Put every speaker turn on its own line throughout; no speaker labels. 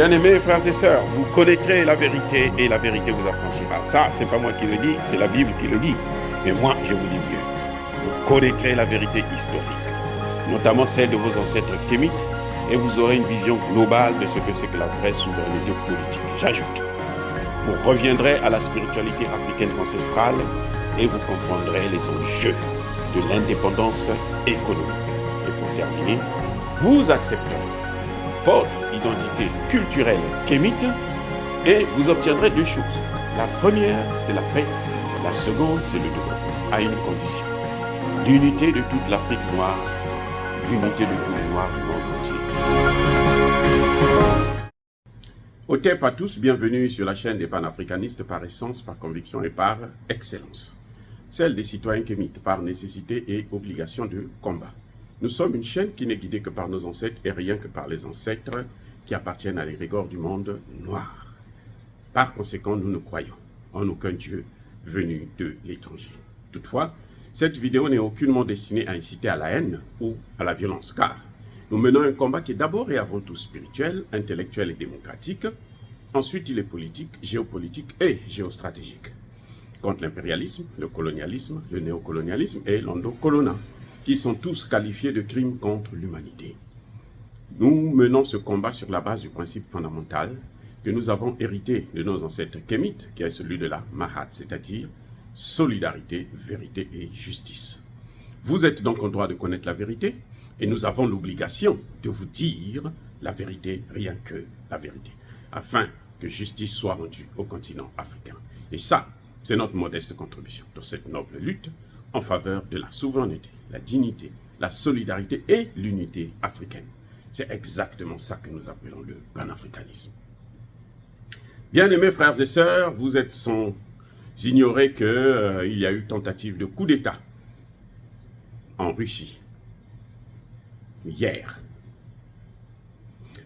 Bien-aimés frères et sœurs, vous connaîtrez la vérité et la vérité vous affranchira. Ça, c'est pas moi qui le dis, c'est la Bible qui le dit. Mais moi, je vous dis mieux. Vous connaîtrez la vérité historique, notamment celle de vos ancêtres kémites, et vous aurez une vision globale de ce que c'est que la vraie souveraineté politique. J'ajoute, vous reviendrez à la spiritualité africaine ancestrale et vous comprendrez les enjeux de l'indépendance économique. Et pour terminer, vous accepterez votre identité culturelle kémite et vous obtiendrez deux choses. La première, c'est la paix. La seconde, c'est le développement, à une condition. L'unité de toute l'Afrique noire, l'unité de tous les Noirs du monde entier. Otep à tous, bienvenue sur la chaîne des panafricanistes par essence, par conviction et par excellence. Celle des citoyens kémites par nécessité et obligation de combat. Nous sommes une chaîne qui n'est guidée que par nos ancêtres et rien que par les ancêtres qui appartiennent à l'égregore du monde noir. Par conséquent, nous ne croyons en aucun Dieu venu de l'étranger. Toutefois, cette vidéo n'est aucunement destinée à inciter à la haine ou à la violence, car nous menons un combat qui est d'abord et avant tout spirituel, intellectuel et démocratique. Ensuite, il est politique, géopolitique et géostratégique. Contre l'impérialisme, le colonialisme, le néocolonialisme et l'endocolona, qui sont tous qualifiés de crimes contre l'humanité. Nous menons ce combat sur la base du principe fondamental que nous avons hérité de nos ancêtres kémites, qui est celui de la Mahat, c'est-à-dire solidarité, vérité et justice. Vous êtes donc en droit de connaître la vérité, et nous avons l'obligation de vous dire la vérité, rien que la vérité, afin que justice soit rendue au continent africain. Et ça, c'est notre modeste contribution dans cette noble lutte en faveur de la souveraineté, la dignité, la solidarité et l'unité africaine. C'est exactement ça que nous appelons le panafricanisme. Bien-aimés frères et sœurs, vous êtes sans ignorer qu'il y a eu tentative de coup d'État en Russie hier.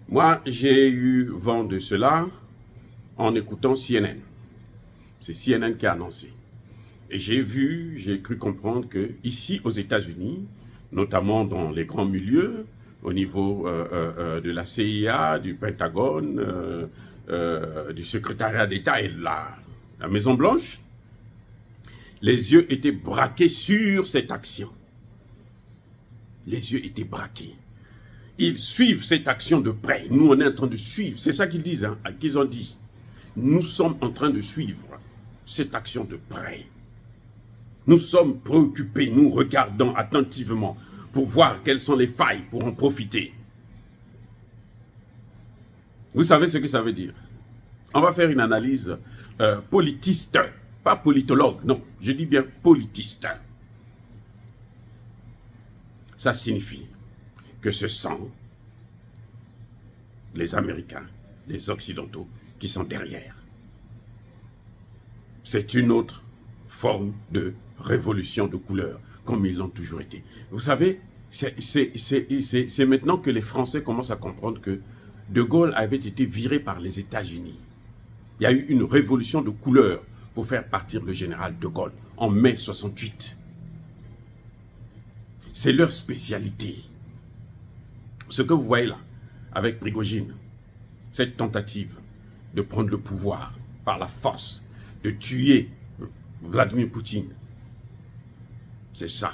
Moi, j'ai eu vent de cela en écoutant CNN. C'est CNN qui a annoncé. Et j'ai cru comprendre que ici aux États-Unis, notamment dans les grands milieux, au niveau de la CIA, du Pentagone, du secrétariat d'État et de la Maison-Blanche, les yeux étaient braqués sur cette action. Les yeux étaient braqués. Ils suivent cette action de près. Nous, on est en train de suivre. C'est ça qu'ils disent, hein, qu'ils ont dit. Nous sommes en train de suivre cette action de près. Nous sommes préoccupés, nous regardons attentivement pour voir quelles sont les failles pour en profiter. Vous savez ce que ça veut dire? On va faire une analyse politiste, pas politologue, non, je dis bien politiste. Ça signifie que ce sont les Américains, les Occidentaux qui sont derrière. C'est une autre forme de révolution de couleur, comme ils l'ont toujours été. Vous savez, c'est maintenant que les Français commencent à comprendre que De Gaulle avait été viré par les États-Unis. Il y a eu une révolution de couleur pour faire partir le général De Gaulle en mai 68. C'est leur spécialité. Ce que vous voyez là, avec Prigojine, cette tentative de prendre le pouvoir par la force, de tuer Vladimir Poutine, c'est ça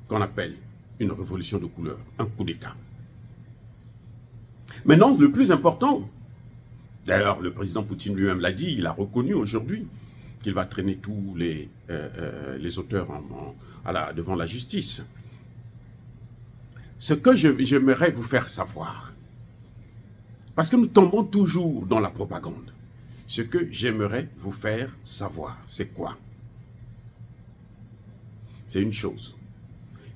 qu'on appelle une révolution de couleur, un coup d'État. Maintenant, le plus important, d'ailleurs le président Poutine lui-même l'a dit, il a reconnu aujourd'hui qu'il va traîner tous les auteurs devant la justice. Ce que j'aimerais vous faire savoir, parce que nous tombons toujours dans la propagande, ce que j'aimerais vous faire savoir, c'est quoi? C'est une chose.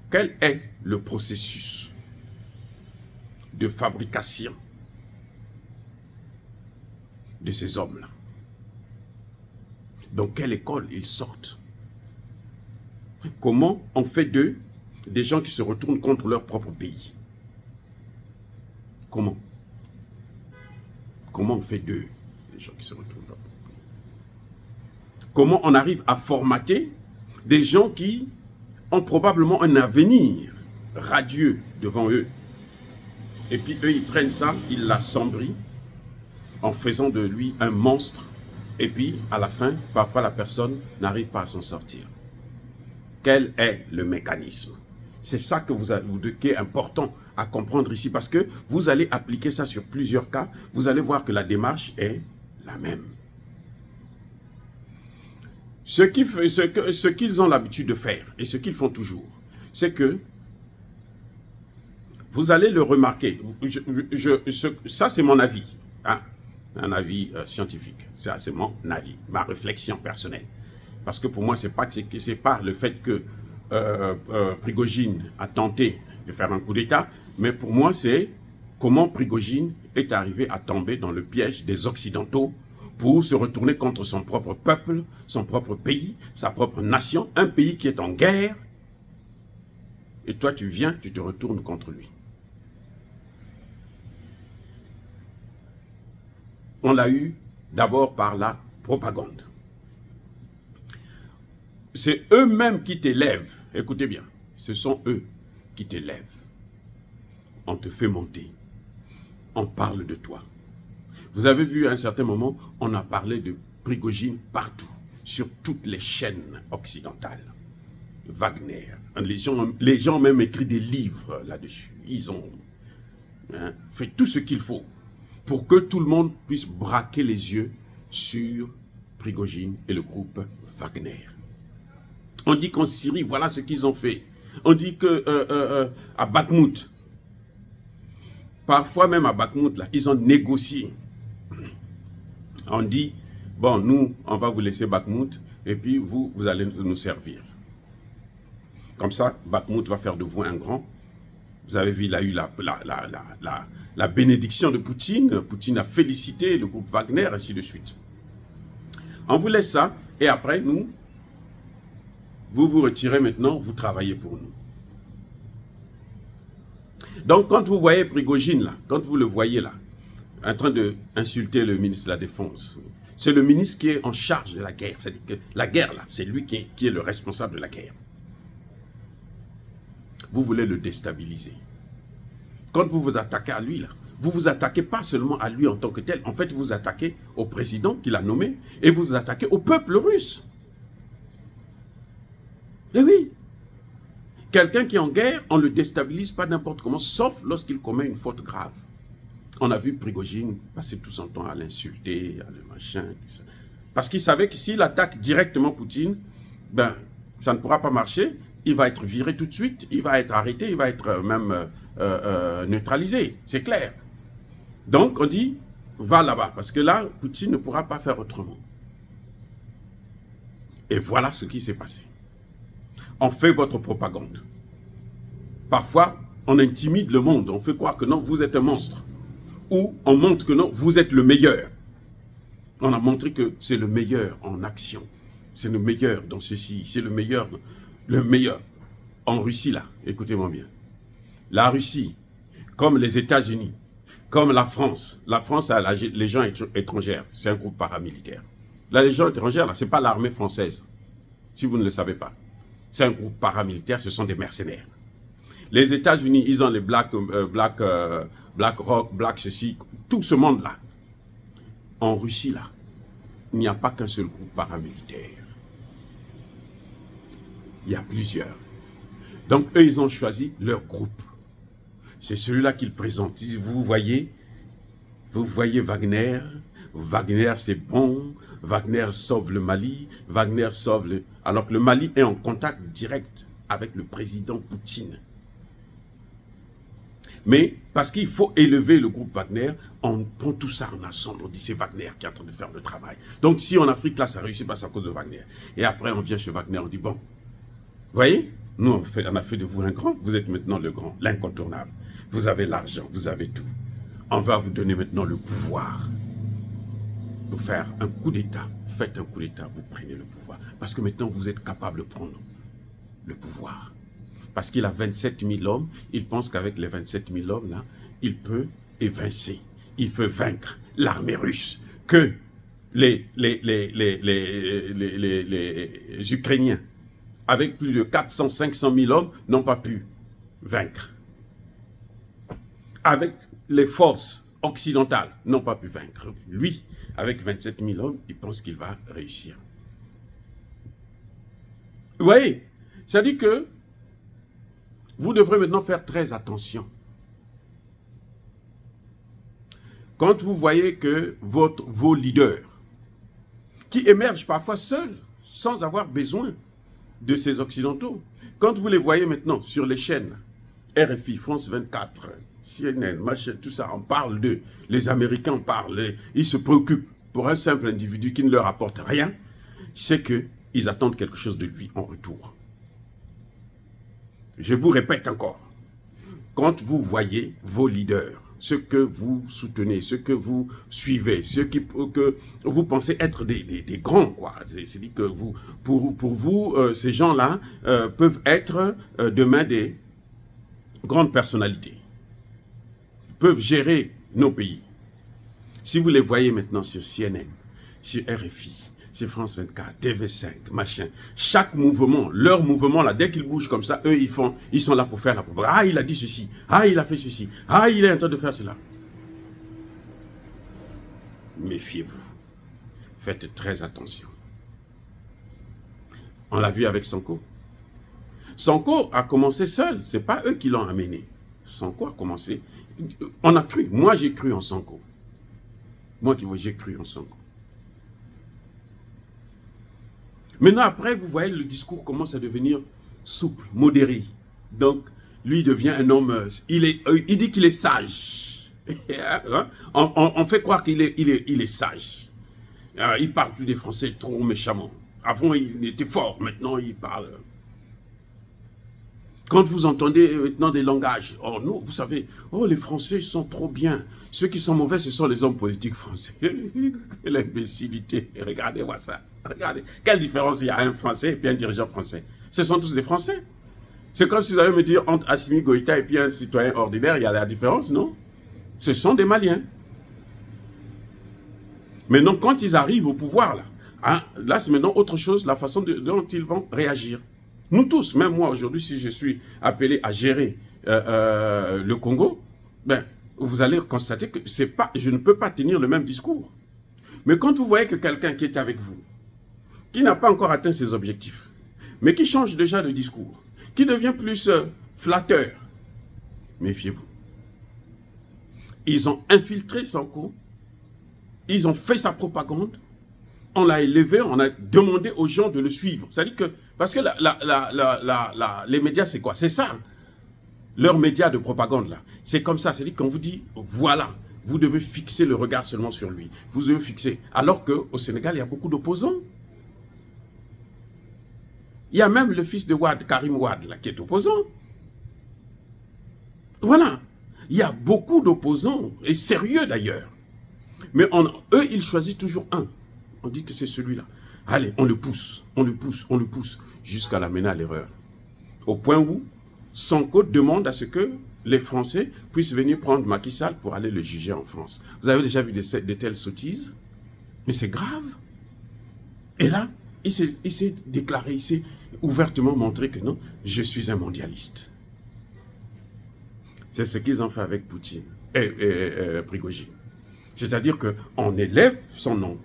Quel est le processus de fabrication de ces hommes-là? Dans quelle école ils sortent? Comment on fait d'eux des gens qui se retournent contre leur propre pays? Comment? Comment on fait d'eux des gens qui se retournent contre leur propre pays? Comment on arrive à formater des gens qui ont probablement un avenir radieux devant eux? Et puis eux, ils prennent ça, ils l'assombrissent en faisant de lui un monstre. Et puis, à la fin, parfois la personne n'arrive pas à s'en sortir. Quel est le mécanisme? C'est ça que qui est important à comprendre ici, parce que vous allez appliquer ça sur plusieurs cas. Vous allez voir que la démarche est la même. Ce qu'ils ont l'habitude de faire, et ce qu'ils font toujours, c'est que vous allez le remarquer. Ça, c'est mon avis. Hein, un avis scientifique. Ça, c'est mon avis, ma réflexion personnelle. Parce que pour moi, c'est pas le fait que Prigojine a tenté de faire un coup d'État, mais pour moi, c'est comment Prigojine est arrivé à tomber dans le piège des Occidentaux pour se retourner contre son propre peuple, son propre pays, sa propre nation, un pays qui est en guerre. Et toi, tu viens, tu te retournes contre lui. On l'a eu d'abord par la propagande. C'est eux-mêmes qui t'élèvent. Écoutez bien, ce sont eux qui t'élèvent. On te fait monter. On parle de toi. Vous avez vu à un certain moment, on a parlé de Prigojine partout, sur toutes les chaînes occidentales. Wagner. Les gens ont même écrit des livres là-dessus. Ils ont fait tout ce qu'il faut pour que tout le monde puisse braquer les yeux sur Prigojine et le groupe Wagner. On dit qu'en Syrie, voilà ce qu'ils ont fait. On dit que à Bakhmout, parfois même à Bakhmout, là, ils ont négocié. On dit, bon, nous, on va vous laisser Bakhmout, et puis vous allez nous servir. Comme ça, Bakhmout va faire de vous un grand. Vous avez vu, il a eu la bénédiction de Poutine. Poutine a félicité le groupe Wagner, ainsi de suite. On vous laisse ça, et après, nous, vous vous retirez maintenant, vous travaillez pour nous. Donc, quand vous voyez Prigojine, là, quand vous le voyez là, en train d'insulter le ministre de la Défense, c'est le ministre qui est en charge de la guerre. C'est-à-dire que la guerre, là, c'est lui qui est le responsable de la guerre. Vous voulez le déstabiliser. Quand vous vous attaquez à lui, là, vous vous attaquez pas seulement à lui en tant que tel. En fait, vous vous attaquez au président qu'il a nommé et vous vous attaquez au peuple russe. Eh oui. Quelqu'un qui est en guerre, on ne le déstabilise pas n'importe comment, sauf lorsqu'il commet une faute grave. On a vu Prigojine passer tout son temps à l'insulter, à le machin, tout ça. Parce qu'il savait que s'il attaque directement Poutine, ben, ça ne pourra pas marcher. Il va être viré tout de suite, il va être arrêté, il va être même neutralisé. C'est clair. Donc, on dit, va là-bas, parce que là, Poutine ne pourra pas faire autrement. Et voilà ce qui s'est passé. On fait votre propagande. Parfois, on intimide le monde, on fait croire que non, vous êtes un monstre. Ou on montre que non, vous êtes le meilleur. On a montré que c'est le meilleur en action. C'est le meilleur dans ceci, c'est le meilleur en Russie là. Écoutez-moi bien. La Russie, comme les États-Unis, comme la France a la Légion étrangère, c'est un groupe paramilitaire. La Légion étrangère là, c'est pas l'armée française, si vous ne le savez pas. C'est un groupe paramilitaire, ce sont des mercenaires. Les États-Unis, ils ont les Black Rock, Black ceci, tout ce monde-là. En Russie, là, il n'y a pas qu'un seul groupe paramilitaire. Il y a plusieurs. Donc, eux, ils ont choisi leur groupe. C'est celui-là qu'ils présentent. Vous voyez Wagner. Wagner, c'est bon. Wagner sauve le Mali. Wagner sauve le... Alors que le Mali est en contact direct avec le président Poutine. Mais parce qu'il faut élever le groupe Wagner, on prend tout ça en ensemble. On dit c'est Wagner qui est en train de faire le travail. Donc si en Afrique, là, ça réussit pas, c'est à cause de Wagner. Et après, on vient chez Wagner, on dit bon, vous voyez, nous, on a fait de vous un grand. Vous êtes maintenant le grand, l'incontournable. Vous avez l'argent, vous avez tout. On va vous donner maintenant le pouvoir pour faire un coup d'État. Faites un coup d'État, vous prenez le pouvoir. Parce que maintenant, vous êtes capable de prendre le pouvoir. Parce qu'il a 27 000 hommes, il pense qu'avec les 27 000 hommes, là, il peut évincer, il peut vaincre l'armée russe que les Ukrainiens, avec plus de 400, 500 000 hommes, n'ont pas pu vaincre. avec les forces occidentales, n'ont pas pu vaincre. Lui, avec 27 000 hommes, il pense qu'il va réussir. Vous voyez, ça dit que vous devrez maintenant faire très attention. Quand vous voyez que vos leaders, qui émergent parfois seuls, sans avoir besoin de ces Occidentaux, quand vous les voyez maintenant sur les chaînes, RFI, France 24, CNN, machin, tout ça, on parle d'eux, les Américains parlent, ils se préoccupent pour un simple individu qui ne leur apporte rien, c'est qu'ils attendent quelque chose de lui en retour. Je vous répète encore, quand vous voyez vos leaders, ceux que vous soutenez, ceux que vous suivez, ceux que vous pensez être des grands, quoi. C'est-à-dire que pour vous, ces gens-là peuvent être demain des grandes personnalités, peuvent gérer nos pays. Si vous les voyez maintenant sur CNN, sur RFI, sur France 24, TV5, machin, chaque mouvement, leur mouvement là, dès qu'ils bougent comme ça, eux ils sont là pour faire la propagande. Ah, il a dit ceci, ah, il a fait ceci, ah, il est en train de faire cela. Méfiez-vous, faites très attention. On l'a vu avec Sonko. Sonko a commencé seul, c'est pas eux qui l'ont amené. Sonko a commencé, on a cru, moi j'ai cru en Sonko. Moi j'ai cru en Sonko. Maintenant, après, vous voyez, le discours commence à devenir souple, modéré. Donc, lui devient un homme, il dit qu'il est sage. On fait croire qu'il est sage. Il parle plus des Français trop méchamment. Avant, il était fort, maintenant, il parle. Quand vous entendez maintenant des langages, oh non, vous savez, oh les Français sont trop bien. Ceux qui sont mauvais, ce sont les hommes politiques français. L'imbécilité, regardez-moi ça. Regardez, quelle différence il y a un Français et puis un dirigeant français. Ce sont tous des Français. C'est comme si vous allez me dire entre Assimi Goïta et puis un citoyen ordinaire, il y a la différence, non? Ce sont des Maliens. Maintenant, quand ils arrivent au pouvoir, là c'est maintenant autre chose, la façon dont ils vont réagir. Nous tous, même moi aujourd'hui, si je suis appelé à gérer le Congo, ben, vous allez constater que je ne peux pas tenir le même discours. Mais quand vous voyez que quelqu'un qui est avec vous, qui n'a pas encore atteint ses objectifs, mais qui change déjà de discours, qui devient plus flatteur, méfiez-vous. Ils ont infiltré Sonko, ils ont fait sa propagande, on l'a élevé, on a demandé aux gens de le suivre. C'est-à-dire que, parce que les médias, c'est quoi? C'est ça, leurs médias de propagande, là. C'est comme ça, c'est-à-dire qu'on vous dit, voilà, vous devez fixer le regard seulement sur lui. Vous devez fixer. Alors qu'au Sénégal, il y a beaucoup d'opposants. Il y a même le fils de Wade, Karim Wade, là, qui est opposant. Voilà. Il y a beaucoup d'opposants, et sérieux d'ailleurs. Mais eux, ils choisissent toujours un. On dit que c'est celui-là. Allez, on le pousse, on le pousse, on le pousse, jusqu'à l'amener à l'erreur. Au point où Sonko demande à ce que les Français puissent venir prendre Macky Sall pour aller le juger en France. Vous avez déjà vu de telles sottises? Mais c'est grave. Et là, il s'est déclaré, il s'est ouvertement montré que non, je suis un mondialiste. C'est ce qu'ils ont fait avec Poutine et Prigojine. C'est-à-dire qu'on élève son nom,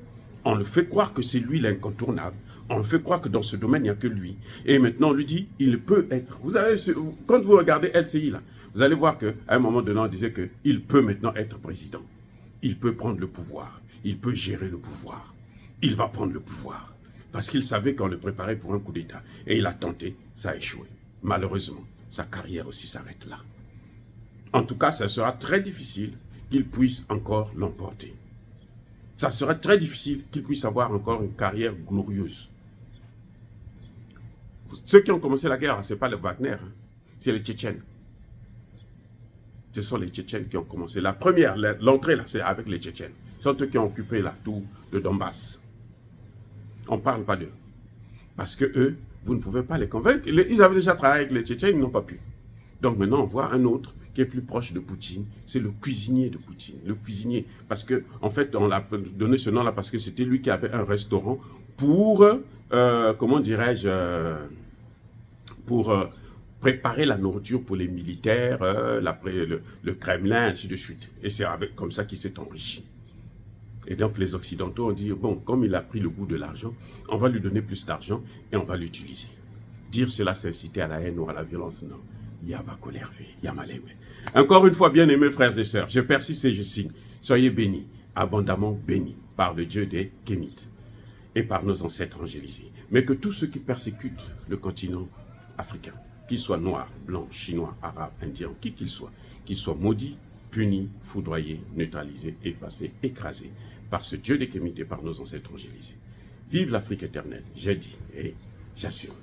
on le fait croire que c'est lui l'incontournable, on le fait croire que dans ce domaine, il n'y a que lui. Et maintenant, on lui dit, il peut être. Vous avez, quand vous regardez LCI, là, vous allez voir qu'à un moment donné, on disait qu'il peut maintenant être président. Il peut prendre le pouvoir, il peut gérer le pouvoir. Il va prendre le pouvoir. Parce qu'il savait qu'on le préparait pour un coup d'État. Et il a tenté, ça a échoué. Malheureusement, sa carrière aussi s'arrête là. En tout cas, ça sera très difficile qu'il puisse encore l'emporter. Ça sera très difficile qu'il puisse avoir encore une carrière glorieuse. Ceux qui ont commencé la guerre, ce n'est pas le Wagner, hein, c'est les Tchétchènes. Ce sont les Tchétchènes qui ont commencé. La première, l'entrée là, c'est avec les Tchétchènes. Ce sont eux qui ont occupé là, tout le Donbass. On ne parle pas d'eux. Parce que eux, vous ne pouvez pas les convaincre. Ils avaient déjà travaillé avec les Tchétchènes, ils n'ont pas pu. Donc maintenant, on voit un autre qui est plus proche de Poutine. C'est le cuisinier de Poutine. Le cuisinier. Parce que, en fait, on l'a donné ce nom-là parce que c'était lui qui avait un restaurant pour, comment dirais-je, pour préparer la nourriture pour les militaires, le Kremlin, ainsi de suite. Et c'est comme ça qu'il s'est enrichi. Et donc les Occidentaux ont dit, bon, comme il a pris le goût de l'argent, on va lui donner plus d'argent et on va l'utiliser. Dire cela, c'est inciter à la haine ou à la violence, non. Yabakolerve, Yamaleme. Encore une fois, bien-aimés frères et sœurs, je persiste et je signe. Soyez bénis, abondamment bénis par le Dieu des Kémites et par nos ancêtres angélisés. Mais que tous ceux qui persécutent le continent africain, qu'ils soient noirs, blancs, chinois, arabes, indiens, qui qu'ils soient maudits, punis, foudroyés, neutralisés, effacés, écrasés par ce Dieu des Kémites et par nos ancêtres angélisés. Vive l'Afrique éternelle, j'ai dit et j'assure.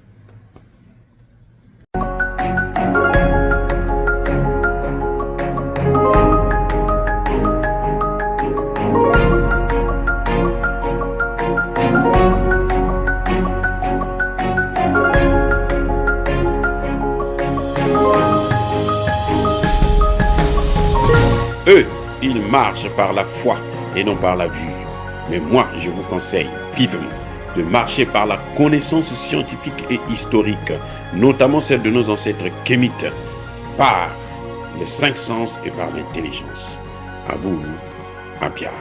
Eux, ils marchent par la foi et non par la vue. Mais moi, je vous conseille vivement de marcher par la connaissance scientifique et historique, notamment celle de nos ancêtres kémites, par les 5 sens et par l'intelligence. Abou Abia.